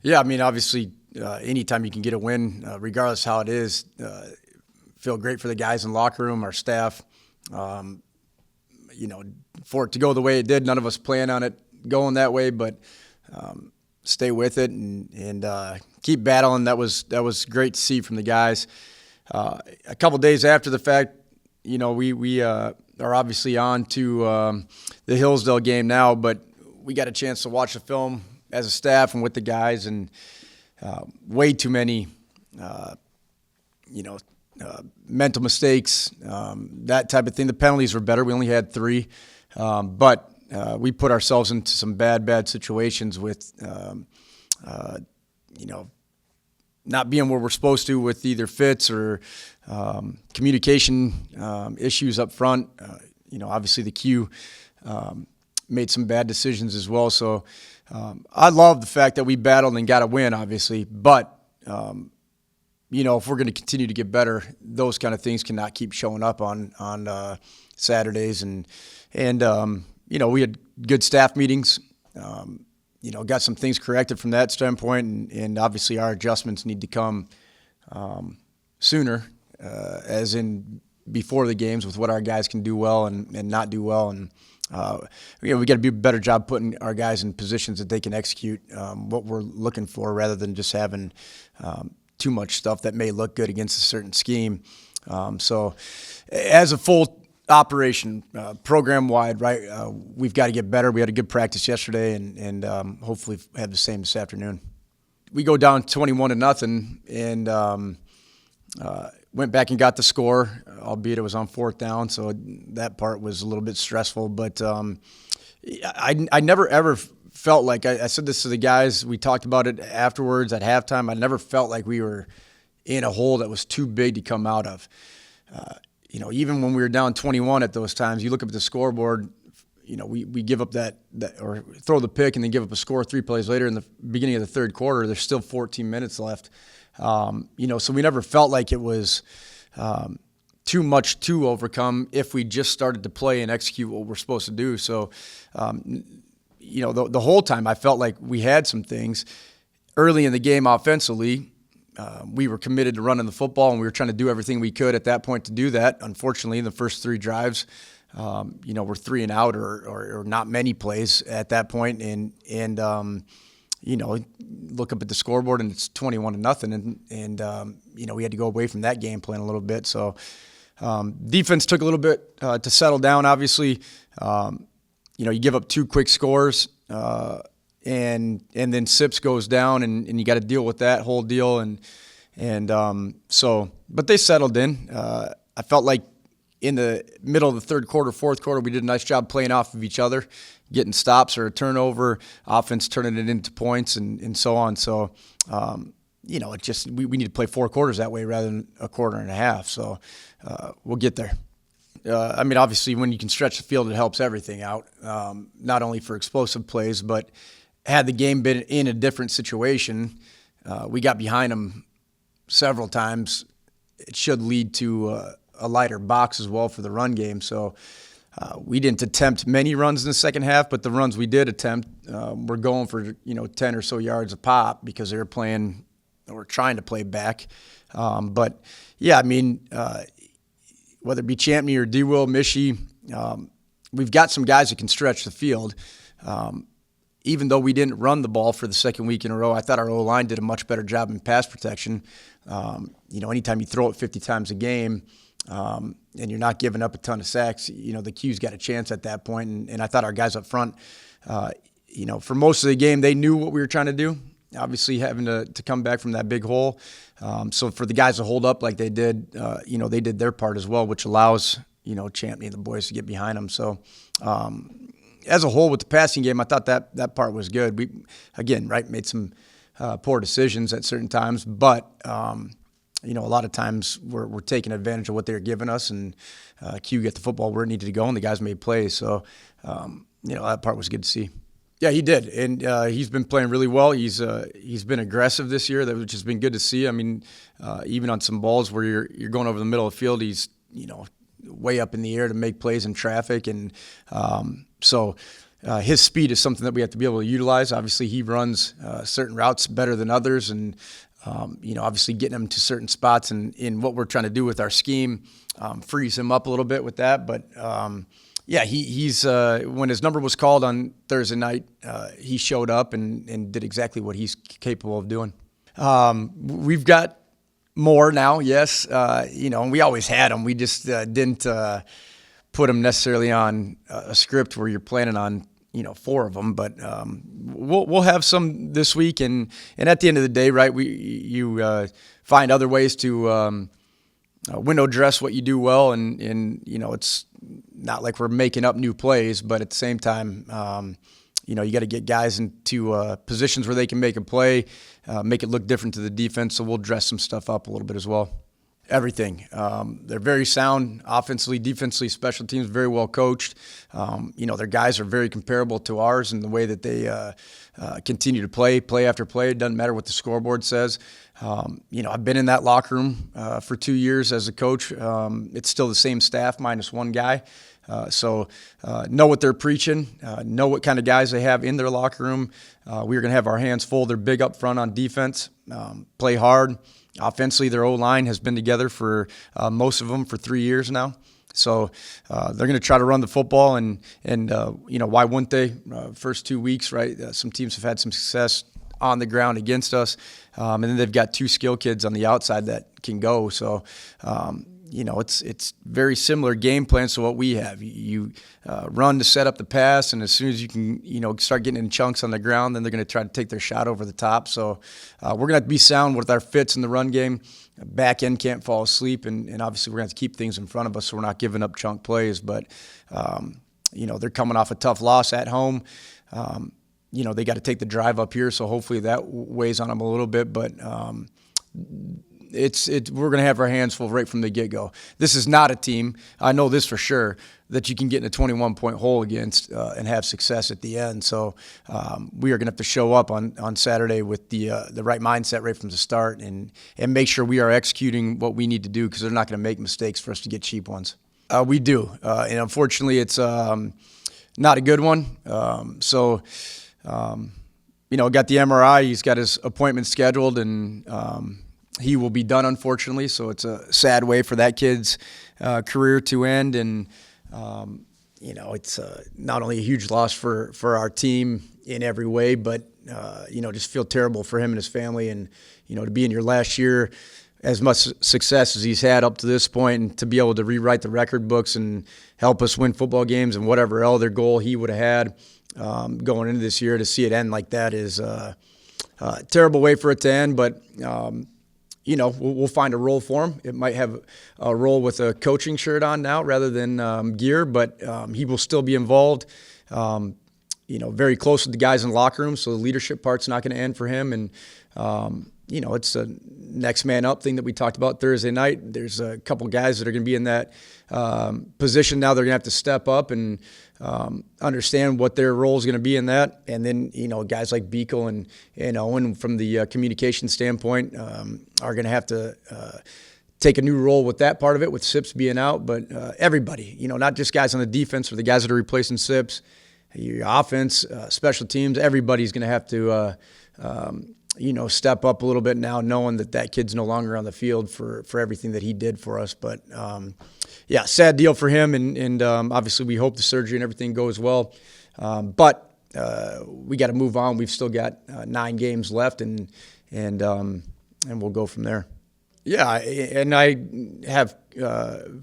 Yeah, I mean, obviously, anytime you can get a win, regardless how it is, feel great for the guys in the locker room, our staff. Um, for it to go the way it did, none of us planned on it going that way, but stay with it and keep battling. That was great to see from the guys. A couple days after the fact, we are obviously on to the Hillsdale game now, but we got a chance to watch the film as a staff and with the guys, and way too many, mental mistakes, that type of thing. The penalties were better. We only had 3, but we put ourselves into some bad situations with, not being where we're supposed to with either fits or communication issues up front. Obviously the Q made some bad decisions as well. So I love the fact that we battled and got a win, obviously. But, if we're going to continue to get better, those kind of things cannot keep showing up on Saturdays. And we had good staff meetings. Got some things corrected from that standpoint, and obviously our adjustments need to come sooner, as in before the games, with what our guys can do well and not do well. And we got to do a better job putting our guys in positions that they can execute what we're looking for, rather than just having too much stuff that may look good against a certain scheme. So as a full operation, program-wide, right, we've got to get better. We had a good practice yesterday, and hopefully have the same this afternoon. We go down 21-0 and went back and got the score, albeit it was on 4th down, so that part was a little bit stressful. But I never ever felt like, I said this to the guys, we talked about it afterwards at halftime, I never felt like we were in a hole that was too big to come out of. Even when we were down 21 at those times, you look up at the scoreboard, we give up that or throw the pick and then give up a score 3 plays later in the beginning of the third quarter. There's still 14 minutes left. So we never felt like it was too much to overcome if we just started to play and execute what we're supposed to do. So, the whole time I felt like we had some things early in the game offensively. We were committed to running the football, and we were trying to do everything we could at that point to do that. Unfortunately, in the first 3 drives, we're 3 and out or not many plays at that point. And look up at the scoreboard and it's 21-0. And we had to go away from that game plan a little bit. So defense took a little bit to settle down, obviously. You give up 2 quick scores, and then Sips goes down, and you got to deal with that whole deal. But they settled in. I felt like in the middle of the third quarter, fourth quarter, we did a nice job playing off of each other, getting stops or a turnover, offense turning it into points and so on. So, it just, we need to play 4 quarters that way rather than a quarter and a half. So we'll get there. Obviously, when you can stretch the field, it helps everything out, not only for explosive plays, but had the game been in a different situation, we got behind them several times. It should lead to a lighter box as well for the run game. So we didn't attempt many runs in the second half, but the runs we did attempt were going for 10 or so yards a pop because they were playing or trying to play back. But yeah, whether it be Champney or D-Will, Michie, we've got some guys that can stretch the field. Even though we didn't run the ball for the second week in a row, I thought our O-line did a much better job in pass protection. Anytime you throw it 50 times a game and you're not giving up a ton of sacks, the Q's got a chance at that point. And I thought our guys up front, for most of the game, they knew what we were trying to do, obviously having to come back from that big hole. So for the guys to hold up like they did, they did their part as well, which allows, Champney and the boys to get behind them. So as a whole with the passing game, I thought that part was good. We, again, made some poor decisions at certain times, but, a lot of times we're taking advantage of what they're giving us, and Q get the football where it needed to go, and the guys made plays. So, that part was good to see. Yeah, he did, and he's been playing really well. He's been aggressive this year, which has been good to see. Even on some balls where you're going over the middle of the field, he's way up in the air to make plays in traffic, and so his speed is something that we have to be able to utilize. Obviously, he runs certain routes better than others, and obviously getting him to certain spots and in what we're trying to do with our scheme frees him up a little bit with that. But he's when his number was called on Thursday night, he showed up and did exactly what he's capable of doing. We've got more now, yes, and we always had them. We just didn't put them necessarily on a script where you're planning on 4 of them, but we'll have some this week, and at the end of the day, right, you find other ways to window dress what you do well, and it's not like we're making up new plays, but at the same time, you got to get guys into positions where they can make a play, make it look different to the defense. So we'll dress some stuff up a little bit as well. Everything. They're very sound offensively, defensively, special teams, very well coached. Their guys are very comparable to ours in the way that they continue to play after play. It doesn't matter what the scoreboard says. I've been in that locker room for 2 years as a coach. It's still the same staff minus one guy. So know what they're preaching, know what kind of guys they have in their locker room. We're going to have our hands full. They're big up front on defense, play hard. Offensively, their O-line has been together for most of them for 3 years now. So they're going to try to run the football, and why wouldn't they? First 2 weeks, right? Some teams have had some success on the ground against us, and then they've got 2 skill kids on the outside that can go. So it's very similar game plans to what we have. You run to set up the pass, and as soon as you can, start getting in chunks on the ground, then they're going to try to take their shot over the top. So we're going to have to be sound with our fits in the run game. Back end can't fall asleep, and obviously we're going to have to keep things in front of us so we're not giving up chunk plays. But, they're coming off a tough loss at home. They got to take the drive up here, so hopefully that weighs on them a little bit. But we're going to have our hands full right from the get-go. This is not a team, I know this for sure, that you can get in a 21-point hole against and have success at the end. So we are going to have to show up on Saturday with the right mindset right from the start and make sure we are executing what we need to do, because they're not going to make mistakes for us to get cheap ones. We do, and unfortunately it's not a good one. Got the MRI. He's got his appointment scheduled, and he will be done, unfortunately. So it's a sad way for that kid's career to end. And, it's not only a huge loss for our team in every way, but, just feel terrible for him and his family. And, to be in your last year, as much success as he's had up to this point, and to be able to rewrite the record books and help us win football games and whatever other goal he would have had going into this year, to see it end like that is a terrible way for it to end. But, we'll find a role for him. It might have a role with a coaching shirt on now rather than gear, but he will still be involved, very close with the guys in the locker room, so the leadership part's not going to end for him. And, it's a next man up thing that we talked about Thursday night. There's a couple guys that are going to be in that position now. They're going to have to step up and understand what their role is going to be in that. And then, guys like Beekle and Owen, from the communication standpoint, are going to have to take a new role with that part of it, with Sips being out. But everybody, not just guys on the defense or the guys that are replacing Sips, your offense, special teams, everybody's going to have to step up a little bit now, knowing that kid's no longer on the field for everything that he did for us. But, sad deal for him. And obviously we hope the surgery and everything goes well. But we got to move on. We've still got 9 games left, and we'll go from there. Yeah, and I have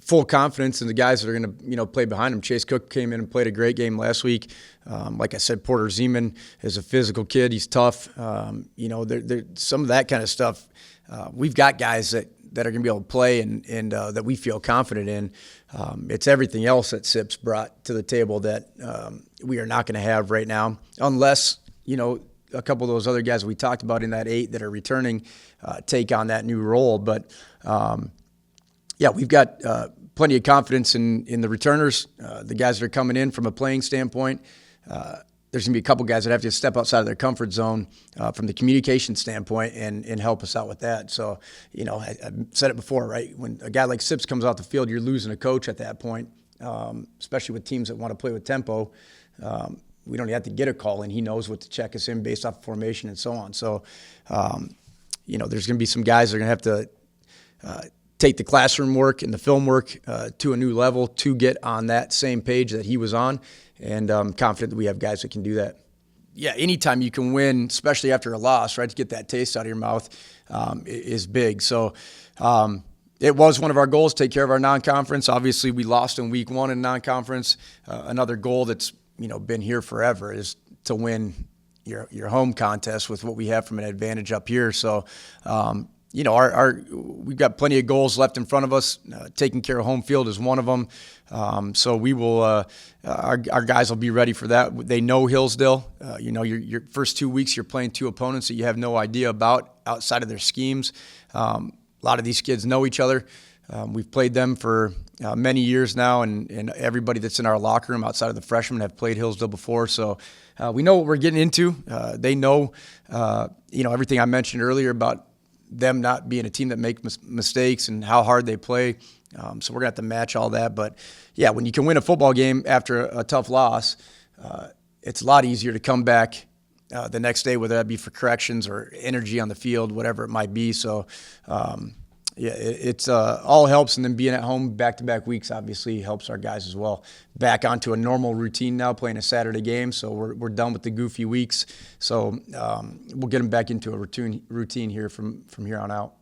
full confidence in the guys that are going to, play behind him. Chase Cook came in and played a great game last week. Like I said, Porter Zeman is a physical kid. He's tough. Some of that kind of stuff. We've got guys that are going to be able to play and that we feel confident in. It's everything else that Sips brought to the table that we are not going to have right now, unless, a couple of those other guys we talked about in that 8 that are returning take on that new role. But, we've got plenty of confidence in the returners, the guys that are coming in from a playing standpoint. There's going to be a couple guys that have to step outside of their comfort zone from the communication standpoint and help us out with that. So, I said it before, right? When a guy like Sips comes off the field, you're losing a coach at that point, especially with teams that want to play with tempo. we don't have to get a call in. He knows what to check us in based off formation and so on. So, there's going to be some guys that are going to have to take the classroom work and the film work to a new level to get on that same page that he was on. And I'm confident that we have guys that can do that. Yeah, anytime you can win, especially after a loss, right, to get that taste out of your mouth is big. So it was one of our goals, take care of our non-conference. Obviously, we lost in week 1 in non-conference. Another goal that's been here forever is to win your home contest with what we have from an advantage up here. So, we've got plenty of goals left in front of us. Taking care of home field is one of them. So we will, our guys will be ready for that. They know Hillsdale. Your first 2 weeks, you're playing 2 opponents that you have no idea about outside of their schemes. A lot of these kids know each other. We've played them for many years now, and everybody that's in our locker room outside of the freshmen have played Hillsdale before. So we know what we're getting into. They know, everything I mentioned earlier about them not being a team that makes mistakes and how hard they play. So we're going to have to match all that. But, yeah, when you can win a football game after a tough loss, it's a lot easier to come back the next day, whether that be for corrections or energy on the field, whatever it might be. So, it's all helps. And then being at home back-to-back weeks obviously helps our guys as well. Back onto a normal routine now, playing a Saturday game. So we're done with the goofy weeks. So we'll get them back into a routine here from here on out.